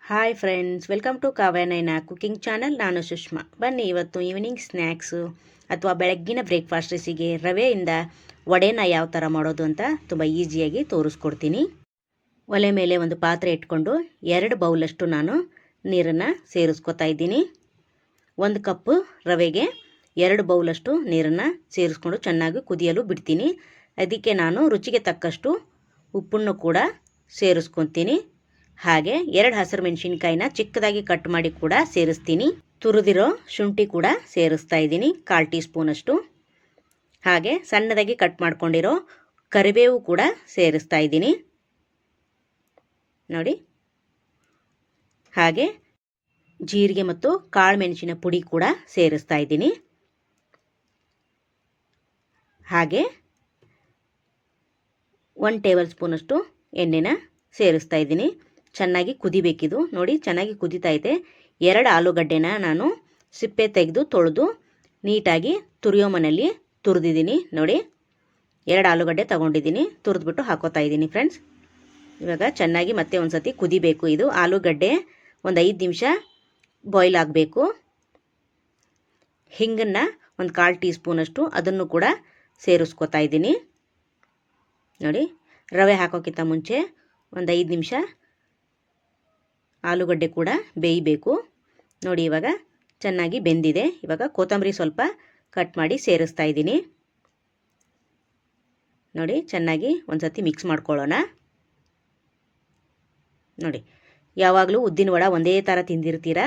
Hi friends, welcome to Kavyanayana cooking channel. ನಾನು ಸುಷ್ಮಾ. ಬನ್ನಿ ಇವತ್ತು ಈವ್ನಿಂಗ್ ಸ್ನ್ಯಾಕ್ಸು ಅಥವಾ ಬೆಳಗ್ಗಿನ ಬ್ರೇಕ್ಫಾಸ್ಟ್ ರೆಸಿಗೆ ರವೆಯಿಂದ ವಡೆನ ಯಾವ ಥರ ಮಾಡೋದು ಅಂತ ತುಂಬ ಈಸಿಯಾಗಿ ತೋರಿಸ್ಕೊಡ್ತೀನಿ. ಒಲೆ ಮೇಲೆ ಒಂದು ಪಾತ್ರೆ ಇಟ್ಕೊಂಡು 2 ಬೌಲಷ್ಟು ನಾನು ನೀರನ್ನು ಸೇರಿಸ್ಕೊತಾ ಇದ್ದೀನಿ. 1 ಕಪ್ಪು ರವೆಗೆ 2 ಬೌಲಷ್ಟು ನೀರನ್ನು ಸೇರಿಸ್ಕೊಂಡು ಚೆನ್ನಾಗಿ ಕುದಿಯಲು ಬಿಡ್ತೀನಿ. ಅದಕ್ಕೆ ನಾನು ರುಚಿಗೆ ತಕ್ಕಷ್ಟು ಉಪ್ಪನ್ನು ಕೂಡ ಸೇರಿಸ್ಕೊತೀನಿ. ಹಾಗೆ 2 ಹಸಿರು ಮೆಣಸಿನ್ಕಾಯಿನ ಚಿಕ್ಕದಾಗಿ ಕಟ್ ಮಾಡಿ ಕೂಡ ಸೇರಿಸ್ತೀನಿ. ತುರಿದಿರೋ ಶುಂಠಿ ಕೂಡ ಸೇರಿಸ್ತಾ ಇದ್ದೀನಿ, 1/4 ಟೀ ಸ್ಪೂನಷ್ಟು. ಹಾಗೆ ಸಣ್ಣದಾಗಿ ಕಟ್ ಮಾಡ್ಕೊಂಡಿರೋ ಕರಿಬೇವು ಕೂಡ ಸೇರಿಸ್ತಾ ಇದ್ದೀನಿ ನೋಡಿ. ಹಾಗೆ ಜೀರಿಗೆ ಮತ್ತು ಕಾಳು ಮೆಣಸಿನ ಪುಡಿ ಕೂಡ ಸೇರಿಸ್ತಾ ಇದ್ದೀನಿ. ಹಾಗೆ 1 ಟೇಬಲ್ ಸ್ಪೂನಷ್ಟು ಎಣ್ಣೆನ ಸೇರಿಸ್ತಾ ಇದ್ದೀನಿ. ಚೆನ್ನಾಗಿ ಕುದಿಬೇಕಿದು ನೋಡಿ. ಚೆನ್ನಾಗಿ ಕುದೀತಾ ಇದೆ. 2 ಆಲೂಗಡ್ಡೆನ ನಾನು ಸಿಪ್ಪೆ ತೆಗೆದು ತೊಳೆದು ನೀಟಾಗಿ ತುರಿಯೋ ಮನೆಯಲ್ಲಿ ತುರಿದಿದ್ದೀನಿ ನೋಡಿ. 2 ಆಲೂಗಡ್ಡೆ ತೊಗೊಂಡಿದ್ದೀನಿ, ತುರಿದ್ಬಿಟ್ಟು ಹಾಕೋತಾ ಇದ್ದೀನಿ ಫ್ರೆಂಡ್ಸ್. ಇವಾಗ ಚೆನ್ನಾಗಿ ಮತ್ತೆ ಒಂದು ಸತಿ ಕುದಿಬೇಕು. ಇದು ಆಲೂಗಡ್ಡೆ ಒಂದು 5 ನಿಮಿಷ ಬಾಯ್ಲ್ ಆಗಬೇಕು. ಹಿಂಗನ್ನು ಒಂದು 1/4 ಟೀ ಸ್ಪೂನಷ್ಟು ಅದನ್ನು ಕೂಡ ಸೇರಿಸ್ಕೊತಾ ಇದ್ದೀನಿ ನೋಡಿ. ರವೆ ಹಾಕೋಕ್ಕಿಂತ ಮುಂಚೆ ಒಂದು 5 ನಿಮಿಷ ಆಲೂಗಡ್ಡೆ ಕೂಡ ಬೇಯಬೇಕು ನೋಡಿ. ಇವಾಗ ಚೆನ್ನಾಗಿ ಬೆಂದಿದೆ. ಇವಾಗ ಕೊತ್ತಂಬರಿ ಸ್ವಲ್ಪ ಕಟ್ ಮಾಡಿ ಸೇರಿಸ್ತಾ ಇದ್ದೀನಿ ನೋಡಿ. ಚೆನ್ನಾಗಿ ಒಂದು ಸತಿ ಮಿಕ್ಸ್ ಮಾಡ್ಕೊಳ್ಳೋಣ ನೋಡಿ. ಯಾವಾಗಲೂ ಉದ್ದಿನ ವಡೆ ಒಂದೇ ಥರ ತಿಂದಿರ್ತೀರ,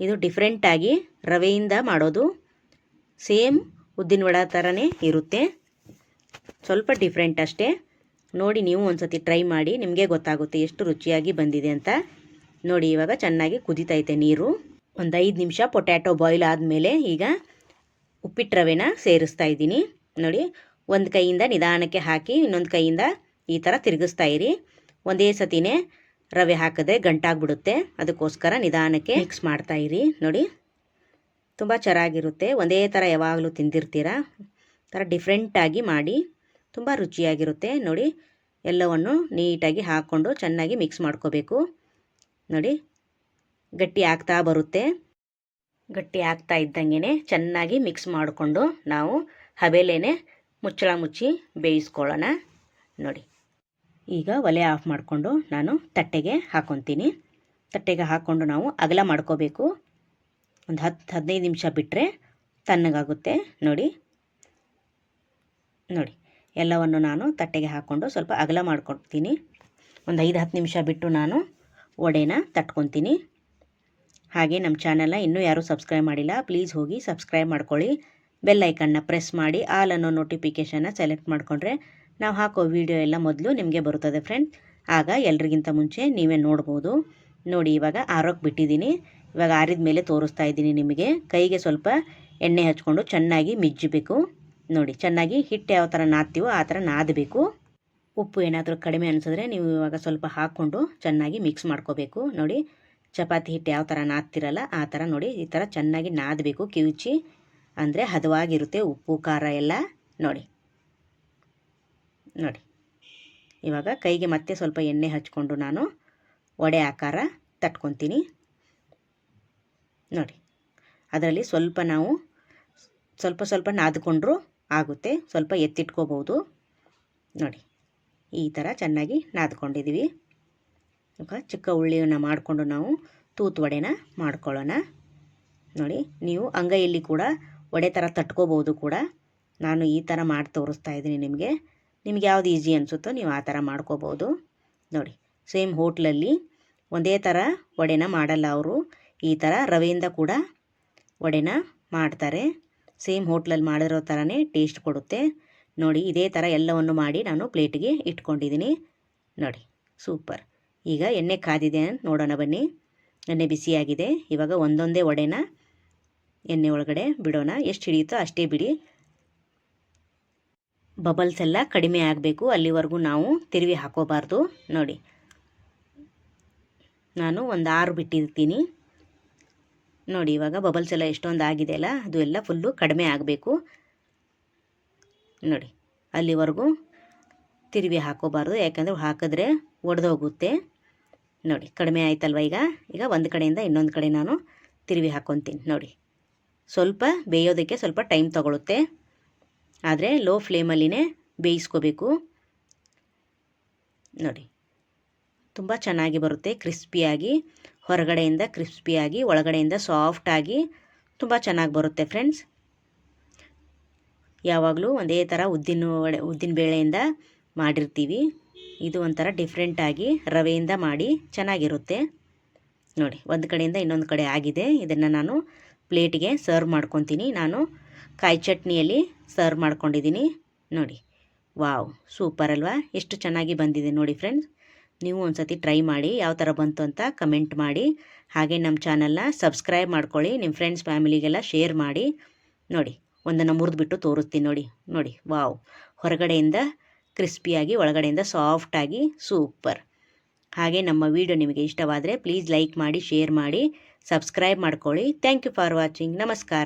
ಇದು ಡಿಫ್ರೆಂಟಾಗಿ ರವೆಯಿಂದ ಮಾಡೋದು. ಸೇಮ್ ಉದ್ದಿನ ವಡೆ ಥರನೇ ಇರುತ್ತೆ, ಸ್ವಲ್ಪ ಡಿಫ್ರೆಂಟ್ ಅಷ್ಟೇ. ನೋಡಿ, ನೀವು ಒಂದು ಸತಿ ಟ್ರೈ ಮಾಡಿ, ನಿಮಗೆ ಗೊತ್ತಾಗುತ್ತೆ ಎಷ್ಟು ರುಚಿಯಾಗಿ ಬಂದಿದೆ ಅಂತ ನೋಡಿ. ಇವಾಗ ಚೆನ್ನಾಗಿ ಕುದೀತೈತೆ ನೀರು. ಒಂದು 5 ನಿಮಿಷ ಪೊಟ್ಯಾಟೊ ಬಾಯ್ಲ್ ಆದಮೇಲೆ ಈಗ ಉಪ್ಪಿಟ್ಟು ರವೆನ ಸೇರಿಸ್ತಾ ಇದ್ದೀನಿ ನೋಡಿ. ಒಂದು ಕೈಯಿಂದ ನಿಧಾನಕ್ಕೆ ಹಾಕಿ ಇನ್ನೊಂದು ಕೈಯಿಂದ ಈ ಥರ ತಿರುಗಿಸ್ತಾ ಇರಿ. ಒಂದೇ ಸತಿನೇ ರವೆ ಹಾಕಿದ್ರೆ ಗಂಟಾಗ್ಬಿಡುತ್ತೆ, ಅದಕ್ಕೋಸ್ಕರ ನಿಧಾನಕ್ಕೆ ಮಿಕ್ಸ್ ಮಾಡ್ತಾ ಇರಿ ನೋಡಿ. ತುಂಬ ಚೆನ್ನಾಗಿರುತ್ತೆ. ಒಂದೇ ಥರ ಯಾವಾಗಲೂ ತಿಂದಿರ್ತೀರ, ಥರ ಡಿಫ್ರೆಂಟಾಗಿ ಮಾಡಿ, ತುಂಬ ರುಚಿಯಾಗಿರುತ್ತೆ ನೋಡಿ. ಎಲ್ಲವನ್ನು ನೀಟಾಗಿ ಹಾಕ್ಕೊಂಡು ಚೆನ್ನಾಗಿ ಮಿಕ್ಸ್ ಮಾಡ್ಕೋಬೇಕು ನೋಡಿ. ಗಟ್ಟಿ ಆಗ್ತಾ ಬರುತ್ತೆ. ಗಟ್ಟಿ ಆಗ್ತಾ ಇದ್ದಂಗೆ ಚೆನ್ನಾಗಿ ಮಿಕ್ಸ್ ಮಾಡಿಕೊಂಡು ನಾವು ಹಬೆಲೇನೆ ಮುಚ್ಚಳ ಮುಚ್ಚಿ ಬೇಯಿಸ್ಕೊಳ್ಳೋಣ ನೋಡಿ. ಈಗ ಒಲೆ ಆಫ್ ಮಾಡಿಕೊಂಡು ನಾನು ತಟ್ಟೆಗೆ ಹಾಕ್ಕೊತೀನಿ. ತಟ್ಟೆಗೆ ಹಾಕ್ಕೊಂಡು ನಾವು ಅಗಲ ಮಾಡ್ಕೋಬೇಕು. ಒಂದು 10-15 ನಿಮಿಷ ಬಿಟ್ಟರೆ ತಣ್ಣಗಾಗುತ್ತೆ ನೋಡಿ. ನೋಡಿ, ಎಲ್ಲವನ್ನು ನಾನು ತಟ್ಟೆಗೆ ಹಾಕ್ಕೊಂಡು ಸ್ವಲ್ಪ ಅಗಲ ಮಾಡ್ಕೊಡ್ತೀನಿ. ಒಂದು 5-10 ನಿಮಿಷ ಬಿಟ್ಟು ನಾನು ವಡೆನ ತಟ್ಕೊತೀನಿ. ಹಾಗೆ ನಮ್ಮ ಚಾನಲ್ನ ಇನ್ನೂ ಯಾರೂ ಸಬ್ಸ್ಕ್ರೈಬ್ ಮಾಡಿಲ್ಲ, ಪ್ಲೀಸ್ ಹೋಗಿ ಸಬ್ಸ್ಕ್ರೈಬ್ ಮಾಡ್ಕೊಳ್ಳಿ. ಬೆಲ್ ಐಕನ್ನ ಪ್ರೆಸ್ ಮಾಡಿ ಆಲ್ ಅನ್ನೋ ನೋಟಿಫಿಕೇಷನ್ನ ಸೆಲೆಕ್ಟ್ ಮಾಡಿಕೊಂಡ್ರೆ ನಾವು ಹಾಕೋ ವಿಡಿಯೋ ಎಲ್ಲ ಮೊದಲು ನಿಮಗೆ ಬರುತ್ತದೆ ಫ್ರೆಂಡ್. ಆಗ ಎಲ್ರಿಗಿಂತ ಮುಂಚೆ ನೀವೇ ನೋಡ್ಬೋದು ನೋಡಿ. ಇವಾಗ ಆರೋಕ್ಕೆ ಬಿಟ್ಟಿದ್ದೀನಿ. ಇವಾಗ ಆರಿದ ಮೇಲೆ ತೋರಿಸ್ತಾ ಇದ್ದೀನಿ ನಿಮಗೆ. ಕೈಗೆ ಸ್ವಲ್ಪ ಎಣ್ಣೆ ಹಚ್ಕೊಂಡು ಚೆನ್ನಾಗಿ ಮಿಜ್ಜಬೇಕು ನೋಡಿ. ಚೆನ್ನಾಗಿ ಹಿಟ್ಟು ಯಾವ ಥರ ನಾದ್ತೀವೋ ಆ ಥರ ನಾದಬೇಕು. ಉಪ್ಪು ಏನಾದರೂ ಕಡಿಮೆ ಅನಿಸಿದ್ರೆ ನೀವು ಇವಾಗ ಸ್ವಲ್ಪ ಹಾಕ್ಕೊಂಡು ಚೆನ್ನಾಗಿ ಮಿಕ್ಸ್ ಮಾಡ್ಕೋಬೇಕು ನೋಡಿ. ಚಪಾತಿ ಹಿಟ್ಟು ಯಾವ ಥರ ನಾದ್ತಿರಲ್ಲ ಆ ಥರ ನೋಡಿ, ಈ ಥರ ಚೆನ್ನಾಗಿ ನಾದಬೇಕು. ಕಿವುಚಿ ಅಂದರೆ ಹದವಾಗಿರುತ್ತೆ ಉಪ್ಪು ಖಾರ ಎಲ್ಲ ನೋಡಿ. ನೋಡಿ, ಇವಾಗ ಕೈಗೆ ಮತ್ತೆ ಸ್ವಲ್ಪ ಎಣ್ಣೆ ಹಚ್ಕೊಂಡು ನಾನು ವಡೆ ಆಕಾರ ತಟ್ಕೊತೀನಿ ನೋಡಿ. ಅದರಲ್ಲಿ ಸ್ವಲ್ಪ ನಾವು ಸ್ವಲ್ಪ ನಾದ್ಕೊಂಡ್ರೂ ಆಗುತ್ತೆ, ಸ್ವಲ್ಪ ಎತ್ತಿಟ್ಕೋಬೋದು ನೋಡಿ. ಈ ಥರ ಚೆನ್ನಾಗಿ ನಾದ್ಕೊಂಡಿದ್ದೀವಿ. ಇವಾಗ ಚಿಕ್ಕ ಉಳ್ಳಿಯನ್ನು ಮಾಡಿಕೊಂಡು ನಾವು ತೂತು ವಡೆನ ಮಾಡ್ಕೊಳ್ಳೋಣ ನೋಡಿ. ನೀವು ಅಂಗೈಯಲ್ಲಿ ಕೂಡ ವಡೆ ಥರ ತಟ್ಕೋಬೋದು ಕೂಡ. ನಾನು ಈ ಥರ ಮಾಡಿ ತೋರಿಸ್ತಾ ಇದ್ದೀನಿ ನಿಮಗೆ. ನಿಮ್ಗೆ ಯಾವ್ದು ಈಸಿ ಅನಿಸುತ್ತೋ ನೀವು ಆ ಥರ ಮಾಡ್ಕೋಬೋದು ನೋಡಿ. ಸೇಮ್ ಹೋಟ್ಲಲ್ಲಿ ಒಂದೇ ಥರ ವಡೆನ ಮಾಡಲ್ಲ ಅವರು, ಈ ಥರ ರವೆಯಿಂದ ಕೂಡ ವಡೆನ ಮಾಡ್ತಾರೆ. ಸೇಮ್ ಹೋಟ್ಲಲ್ಲಿ ಮಾಡಿರೋ ಥರನೇ ಟೇಸ್ಟ್ ಕೊಡುತ್ತೆ ನೋಡಿ. ಇದೇ ಥರ ಎಲ್ಲವನ್ನು ಮಾಡಿ ನಾನು ಪ್ಲೇಟಿಗೆ ಇಟ್ಕೊಂಡಿದ್ದೀನಿ ನೋಡಿ. ಸೂಪರ್. ಈಗ ಎಣ್ಣೆ ಕಾದಿದೆ ನೋಡೋಣ ಬನ್ನಿ. ಎಣ್ಣೆ ಬಿಸಿಯಾಗಿದೆ. ಇವಾಗ ಒಂದೊಂದೇ ವಡೆನ ಎಣ್ಣೆ ಒಳಗಡೆ ಬಿಡೋಣ. ಎಷ್ಟು ಹಿಡಿಯುತ್ತೋ ಅಷ್ಟೇ ಬಿಡಿ. ಬಬಲ್ಸ್ ಎಲ್ಲ ಕಡಿಮೆ ಆಗಬೇಕು, ಅಲ್ಲಿವರೆಗೂ ನಾವು ತಿರುವಿ ಹಾಕೋಬಾರ್ದು ನೋಡಿ. ನಾನು ಒಂದು 6 ಬಿಟ್ಟಿರ್ತೀನಿ ನೋಡಿ. ಇವಾಗ ಬಬಲ್ಸ್ ಎಲ್ಲ ಎಷ್ಟೊಂದು ಆಗಿದೆ ಅಲ್ಲ, ಅದು ಎಲ್ಲ ಫುಲ್ಲು ಕಡಿಮೆ ಆಗಬೇಕು ನೋಡಿ. ಅಲ್ಲಿವರೆಗೂ ತಿರುವಿ ಹಾಕೋಬಾರ್ದು, ಯಾಕಂದರೆ ಹಾಕಿದ್ರೆ ಒಡೆದೋಗುತ್ತೆ ನೋಡಿ ಕಡಿಮೆ ಆಯ್ತಲ್ವ. ಈಗ ಒಂದು ಕಡೆಯಿಂದ ಇನ್ನೊಂದು ಕಡೆ ನಾನು ತಿರುವಿ ಹಾಕ್ಕೊತೀನಿ. ನೋಡಿ ಸ್ವಲ್ಪ ಬೇಯೋದಕ್ಕೆ ಸ್ವಲ್ಪ ಟೈಮ್ ತಗೊಳುತ್ತೆ, ಆದರೆ ಲೋ ಫ್ಲೇಮಲ್ಲಿನೇ ಬೇಯಿಸ್ಕೋಬೇಕು. ನೋಡಿ ತುಂಬ ಚೆನ್ನಾಗಿ ಬರುತ್ತೆ, ಕ್ರಿಸ್ಪಿಯಾಗಿ, ಹೊರಗಡೆಯಿಂದ ಕ್ರಿಸ್ಪಿಯಾಗಿ ಒಳಗಡೆಯಿಂದ ಸಾಫ್ಟಾಗಿ ತುಂಬ ಚೆನ್ನಾಗಿ ಬರುತ್ತೆ ಫ್ರೆಂಡ್ಸ್. ಯಾವಾಗಲೂ ಒಂದೇ ಥರ ಉದ್ದಿನ ಬೇಳೆಯಿಂದ ಮಾಡಿರ್ತೀವಿ, ಇದು ಒಂಥರ ಡಿಫ್ರೆಂಟಾಗಿ ರವೆಯಿಂದ ಮಾಡಿ ಚೆನ್ನಾಗಿರುತ್ತೆ. ನೋಡಿ ಒಂದು ಕಡೆಯಿಂದ ಇನ್ನೊಂದು ಕಡೆ ಆಗಿದೆ. ಇದನ್ನು ನಾನು ಪ್ಲೇಟಿಗೆ ಸರ್ವ್ ಮಾಡ್ಕೊತೀನಿ. ನಾನು ಕಾಯಿ ಚಟ್ನಿಯಲ್ಲಿ ಸರ್ವ್ ಮಾಡ್ಕೊಂಡಿದ್ದೀನಿ. ನೋಡಿ ವಾವ್, ಸೂಪರ್ ಅಲ್ವಾ, ಎಷ್ಟು ಚೆನ್ನಾಗಿ ಬಂದಿದೆ ನೋಡಿ ಫ್ರೆಂಡ್ಸ್. ನೀವು ಒಂದು ಸತಿ ಟ್ರೈ ಮಾಡಿ, ಯಾವ ಥರ ಬಂತು ಅಂತ ಕಮೆಂಟ್ ಮಾಡಿ. ಹಾಗೆ ನಮ್ಮ ಚಾನಲ್ನ ಸಬ್ಸ್ಕ್ರೈಬ್ ಮಾಡ್ಕೊಳ್ಳಿ, ನಿಮ್ಮ ಫ್ರೆಂಡ್ಸ್ ಫ್ಯಾಮಿಲಿಗೆಲ್ಲ ಶೇರ್ ಮಾಡಿ. ನೋಡಿ ಒಂದನ್ನು ಮುರಿದ್ಬಿಟ್ಟು ತೋರಿಸ್ತೀನಿ. ನೋಡಿ ವಾವ್, ಹೊರಗಡೆಯಿಂದ ಕ್ರಿಸ್ಪಿಯಾಗಿ ಒಳಗಡೆಯಿಂದ ಸಾಫ್ಟಾಗಿ ಸೂಪರ್. ಹಾಗೆ ನಮ್ಮ ವಿಡಿಯೋ ನಿಮಗೆ ಇಷ್ಟವಾದರೆ ಪ್ಲೀಸ್ ಲೈಕ್ ಮಾಡಿ, ಶೇರ್ ಮಾಡಿ, ಸಬ್ಸ್ಕ್ರೈಬ್ ಮಾಡ್ಕೊಳ್ಳಿ. Thank you for watching. ನಮಸ್ಕಾರ.